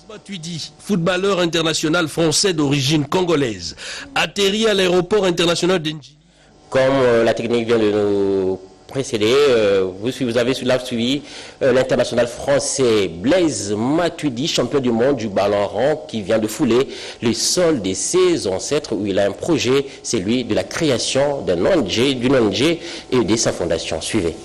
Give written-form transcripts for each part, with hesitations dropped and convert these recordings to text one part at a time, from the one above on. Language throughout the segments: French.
Matuidi, footballeur international français d'origine congolaise, atterri à l'aéroport international d'Ndjili. Comme la technique vient de nous précéder, vous avez suivi l'international français Blaise Matuidi, champion du monde du ballon rond, qui vient de fouler le sol de ses ancêtres, où il a un projet, c'est celui de la création d'une ONG et de sa fondation. Suivez.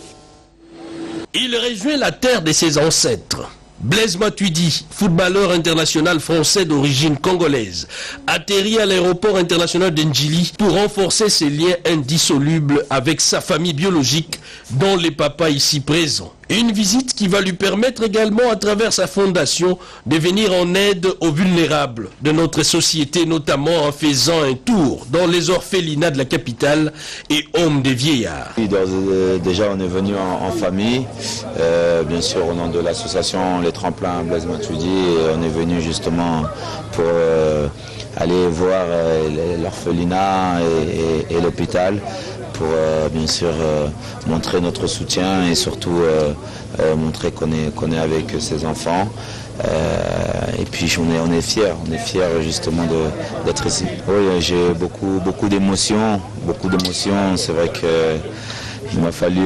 Il rejoint la terre de ses ancêtres. Blaise Matuidi, footballeur international français d'origine congolaise, atterri à l'aéroport international d'Ndjili pour renforcer ses liens indissolubles avec sa famille biologique, dont les papas ici présents. Une visite qui va lui permettre également, à travers sa fondation, de venir en aide aux vulnérables de notre société, notamment en faisant un tour dans les orphelinats de la capitale et Hommes des Vieillards. Déjà, on est venu en famille, bien sûr au nom de l'association Les Tremplins Blaise Matuidi, et on est venu justement pour aller voir l'orphelinat et l'hôpital, pour bien sûr montrer notre soutien et surtout montrer qu'on est avec ces enfants. Et puis on est fiers justement d'être ici. Oui, j'ai beaucoup d'émotions, c'est vrai qu'il m'a fallu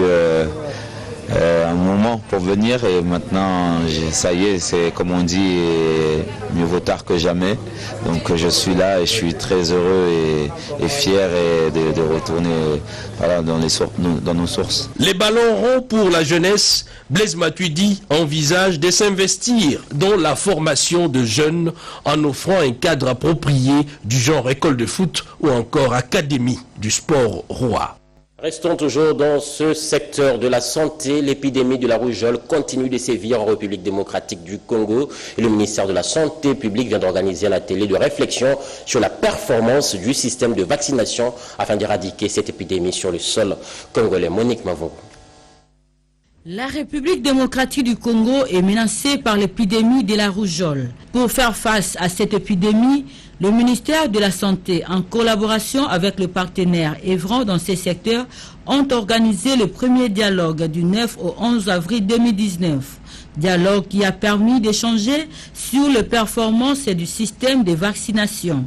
un moment pour venir, et maintenant ça y est, c'est comme on dit, mieux vaut tard que jamais. Donc je suis là et je suis très heureux et fier de retourner dans nos sources. Les ballons ronds pour la jeunesse, Blaise Matuidi envisage de s'investir dans la formation de jeunes en offrant un cadre approprié du genre école de foot ou encore académie du sport roi. Restons toujours dans ce secteur de la santé. L'épidémie de la rougeole continue de sévir en République démocratique du Congo. Et le ministère de la Santé publique vient d'organiser un atelier de réflexion sur la performance du système de vaccination afin d'éradiquer cette épidémie sur le sol congolais. Monique Mavo. La République démocratique du Congo est menacée par l'épidémie de la rougeole. Pour faire face à cette épidémie, le ministère de la Santé, en collaboration avec le partenaire œuvrant dans ces secteurs, ont organisé le premier dialogue du 9 au 11 avril 2019. Dialogue qui a permis d'échanger sur les performances du système de vaccination.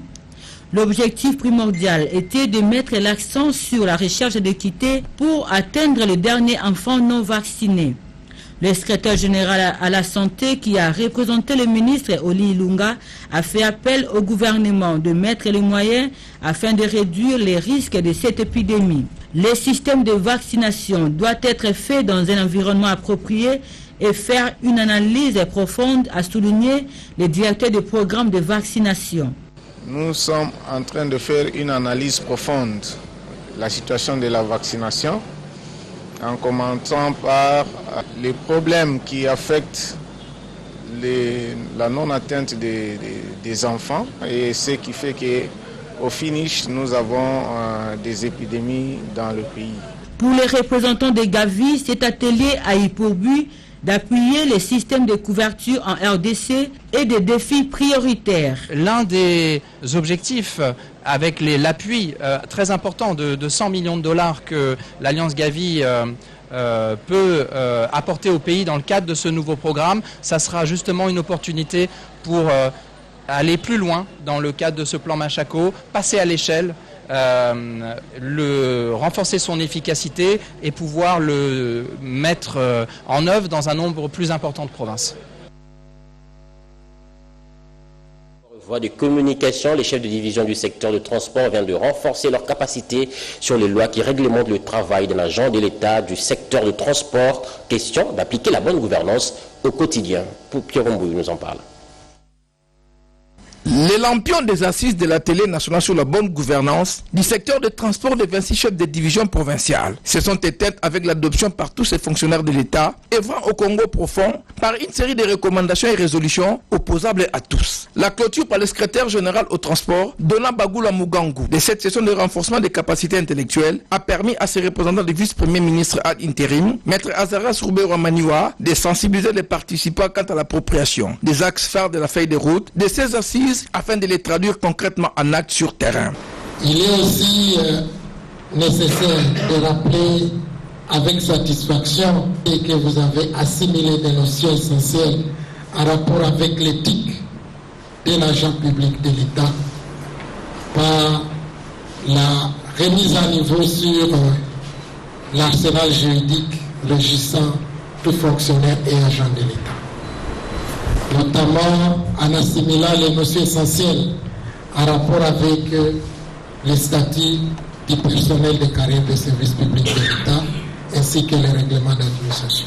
L'objectif primordial était de mettre l'accent sur la recherche d'équité pour atteindre le dernier enfant non vacciné. Le secrétaire général à la santé, qui a représenté le ministre Oli Ilunga, a fait appel au gouvernement de mettre les moyens afin de réduire les risques de cette épidémie. Le système de vaccination doit être fait dans un environnement approprié et faire une analyse profonde, a souligné le directeur du programme de vaccination. Nous sommes en train de faire une analyse profonde de la situation de la vaccination, en commençant par les problèmes qui affectent la non-atteinte des enfants, et ce qui fait qu'au finish, nous avons des épidémies dans le pays. Pour les représentants des Gavi, cet atelier a eu pour but d'appuyer les systèmes de couverture en RDC et des défis prioritaires. L'un des objectifs, avec l'appui très important de 100 millions de dollars que l'Alliance Gavi peut apporter au pays dans le cadre de ce nouveau programme, ça sera justement une opportunité pour aller plus loin dans le cadre de ce plan Machako, passer à l'échelle, renforcer son efficacité et pouvoir le mettre en œuvre dans un nombre plus important de provinces. Voie de communication, les chefs de division du secteur de transport viennent de renforcer leurs capacités sur les lois qui réglementent le travail d'un agent de l'État du secteur de transport. Question d'appliquer la bonne gouvernance au quotidien. Pierre Mbouy nous en parle. Les lampions des assises de la télé nationale sur la bonne gouvernance du secteur de transport des 26 chefs de division provinciales se sont éteintes avec l'adoption par tous ces fonctionnaires de l'État œuvrant au Congo profond par une série de recommandations et résolutions opposables à tous. La clôture par le secrétaire général au transport, Dona Bagula Mugangu, de cette session de renforcement des capacités intellectuelles a permis à ses représentants du vice-premier ministre ad interim, Maître Azara Sourbero Maniwa, de sensibiliser les participants quant à l'appropriation des axes phares de la feuille de route de ces assises afin de les traduire concrètement en actes sur terrain. Il est aussi nécessaire de rappeler avec satisfaction et que vous avez assimilé des notions essentielles en rapport avec l'éthique de l'agent public de l'État par la remise à niveau sur l'arsenal juridique régissant tout fonctionnaire et agent de l'État, notamment en assimilant les notions essentielles en rapport avec les statuts du personnel de carrière de service public de l'État ainsi que les règlements d'administration.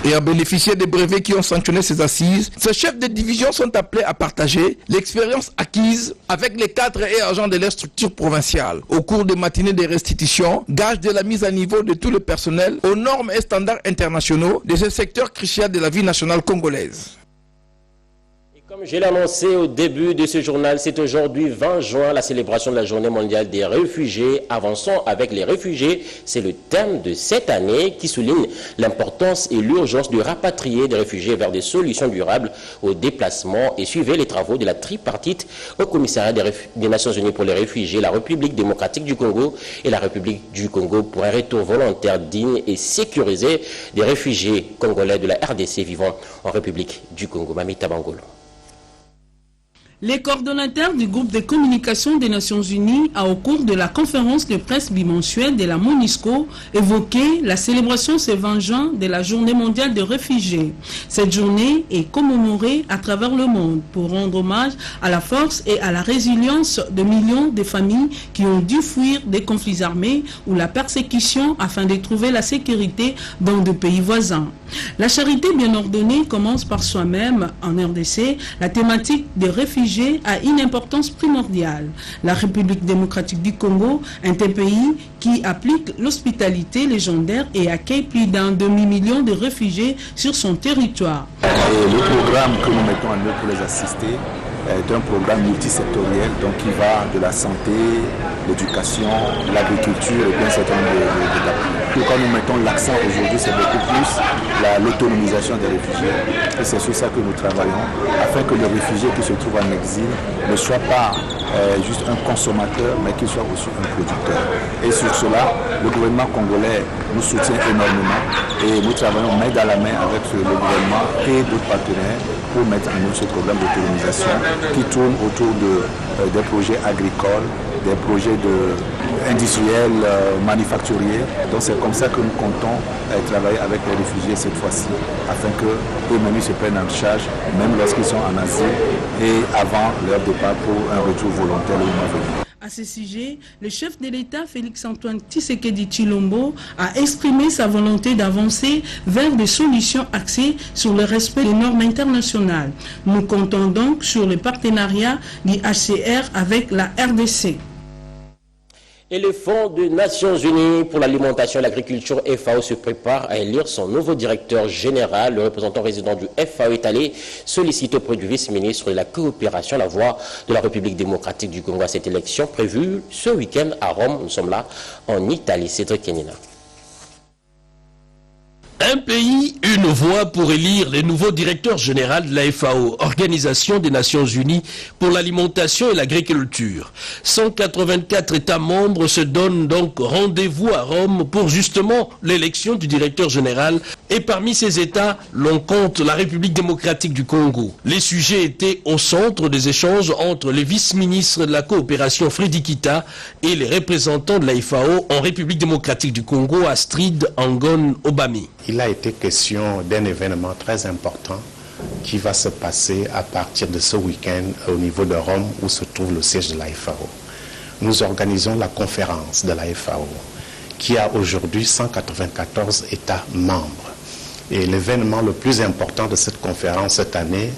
Et à bénéficier des brevets qui ont sanctionné ces assises, ces chefs de division sont appelés à partager l'expérience acquise avec les cadres et agents de leur structure provinciale au cours des matinées de restitution, gage de la mise à niveau de tout le personnel aux normes et standards internationaux de ce secteur crucial de la vie nationale congolaise. Comme je l'ai annoncé au début de ce journal, c'est aujourd'hui 20 juin, la célébration de la Journée mondiale des réfugiés. Avançons avec les réfugiés. C'est le thème de cette année qui souligne l'importance et l'urgence de rapatrier des réfugiés vers des solutions durables au déplacement et suivez les travaux de la tripartite au commissariat des Nations Unies pour les réfugiés, la République démocratique du Congo et la République du Congo pour un retour volontaire digne et sécurisé des réfugiés congolais de la RDC vivant en République du Congo. Mamita Bangolo. Les coordonnateurs du groupe de communication des Nations Unies a, au cours de la conférence de presse bimensuelle de la MONUSCO, évoqué la célébration ce 20 juin de la Journée mondiale des réfugiés. Cette journée est commémorée à travers le monde pour rendre hommage à la force et à la résilience de millions de familles qui ont dû fuir des conflits armés ou la persécution afin de trouver la sécurité dans des pays voisins. La charité bien ordonnée commence par soi-même. En RDC, la thématique des réfugiés a une importance primordiale. La République démocratique du Congo est un pays qui applique l'hospitalité légendaire et accueille plus d'un demi-million de réfugiés sur son territoire. Et le programme que nous mettons en œuvre pour les assister est un programme multisectoriel donc qui va de la santé, l'éducation, l'agriculture et bien certain d'appuis. Quand nous mettons l'accent aujourd'hui, c'est beaucoup plus l'autonomisation des réfugiés. Et c'est sur ça que nous travaillons, afin que le réfugié qui se trouve en exil ne soit pas juste un consommateur, mais qu'il soit aussi un producteur. Et sur cela, le gouvernement congolais nous soutient énormément et nous travaillons main dans la main avec le gouvernement et d'autres partenaires pour mettre en œuvre ce programme d'autonomisation qui tourne autour des projets agricoles, des projets industriels, manufacturiers. Donc c'est comme ça que nous comptons travailler avec les réfugiés cette fois-ci, afin qu'eux-mêmes se prennent en charge, même lorsqu'ils sont en asile et avant leur départ pour un retour volontaire le mois venu. À ce sujet, le chef de l'État, Félix-Antoine Tshisekedi Tshilombo, a exprimé sa volonté d'avancer vers des solutions axées sur le respect des normes internationales. Nous comptons donc sur le partenariat du HCR avec la RDC. Et le Fonds des Nations Unies pour l'alimentation et l'agriculture FAO se prépare à élire son nouveau directeur général. Le représentant résident du FAO est allé solliciter auprès du vice-ministre de la coopération la voix de la République démocratique du Congo à cette élection prévue ce week-end à Rome. Nous sommes là en Italie. Cédric Kenina. Un pays, une voix pour élire les nouveaux directeurs généraux de la FAO, Organisation des Nations Unies pour l'alimentation et l'agriculture. 184 États membres se donnent donc rendez-vous à Rome pour justement l'élection du directeur général. Et parmi ces États, l'on compte la République démocratique du Congo. Les sujets étaient au centre des échanges entre les vice-ministres de la coopération Freddy Kita et les représentants de la FAO en République démocratique du Congo, Astrid Angon Obami. Il a été question d'un événement très important qui va se passer à partir de ce week-end au niveau de Rome où se trouve le siège de la FAO. Nous organisons la conférence de la FAO qui a aujourd'hui 194 États membres. Et l'événement le plus important de cette conférence cette année,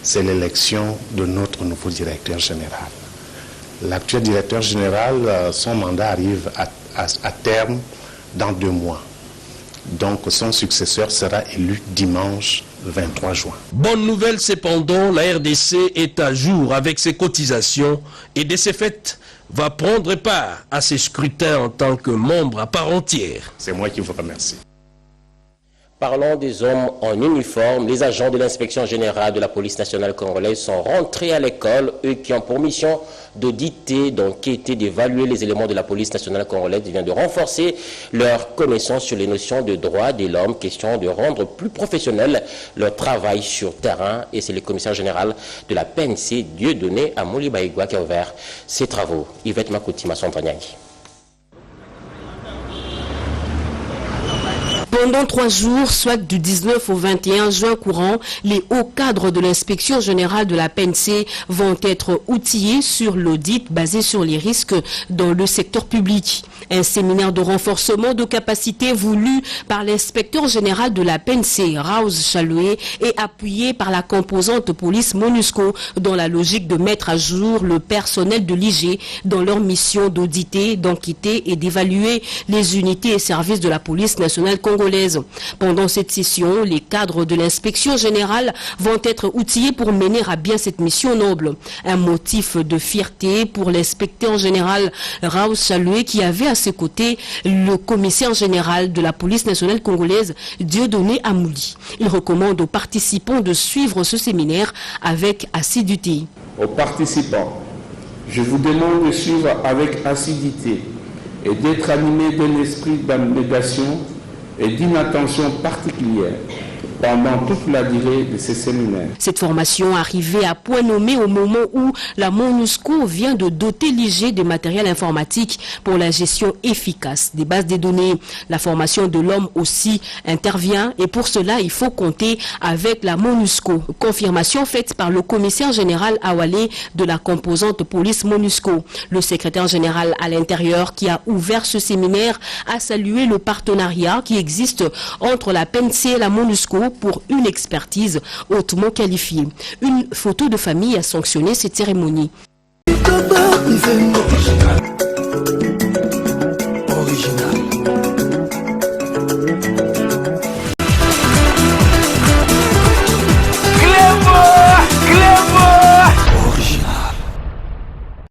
c'est l'élection de notre nouveau directeur général. L'actuel directeur général, son mandat arrive à terme dans 2 mois. Donc son successeur sera élu dimanche 23 juin. Bonne nouvelle cependant, la RDC est à jour avec ses cotisations et de ce fait va prendre part à ces scrutins en tant que membre à part entière. C'est moi qui vous remercie. Parlons des hommes en uniforme. Les agents de l'inspection générale de la police nationale congolaise sont rentrés à l'école, eux qui ont pour mission d'auditer, d'enquêter, d'évaluer les éléments de la police nationale congolaise. Ils viennent de renforcer leur connaissance sur les notions de droits de l'homme, question de rendre plus professionnel leur travail sur terrain. Et c'est le commissaire général de la PNC, Dieudonné Amouli Baïgwa, qui a ouvert ces travaux. Yvette Makoutima Sandraniagi. Pendant 3 jours, soit du 19 au 21 juin courant, les hauts cadres de l'inspection générale de la PNC vont être outillés sur l'audit basé sur les risques dans le secteur public. Un séminaire de renforcement de capacités voulu par l'inspecteur général de la PNC, Raouz Chaloué, et appuyé par la composante police MONUSCO dans la logique de mettre à jour le personnel de l'IG dans leur mission d'auditer, d'enquêter et d'évaluer les unités et services de la police nationale congolaise. Pendant cette session, les cadres de l'inspection générale vont être outillés pour mener à bien cette mission noble. Un motif de fierté pour l'inspecteur général Raouz Chaloué qui avait à ses côtés le commissaire général de la police nationale congolaise Dieudonné Amouli. Il recommande aux participants de suivre ce séminaire avec assiduité. Aux participants, je vous demande de suivre avec assiduité et d'être animés d'un esprit d'abnégation et d'une attention particulière pendant toute la durée de ces séminaires. Cette formation arrivait à point nommé au moment où la MONUSCO vient de doter l'IG de matériel informatique pour la gestion efficace des bases de données. La formation de l'homme aussi intervient et pour cela il faut compter avec la MONUSCO. Confirmation faite par le commissaire général Awalé de la composante police MONUSCO. Le secrétaire général à l'intérieur qui a ouvert ce séminaire a salué le partenariat qui existe entre la PNC et la MONUSCO pour une expertise hautement qualifiée. Une photo de famille a sanctionné cette cérémonie.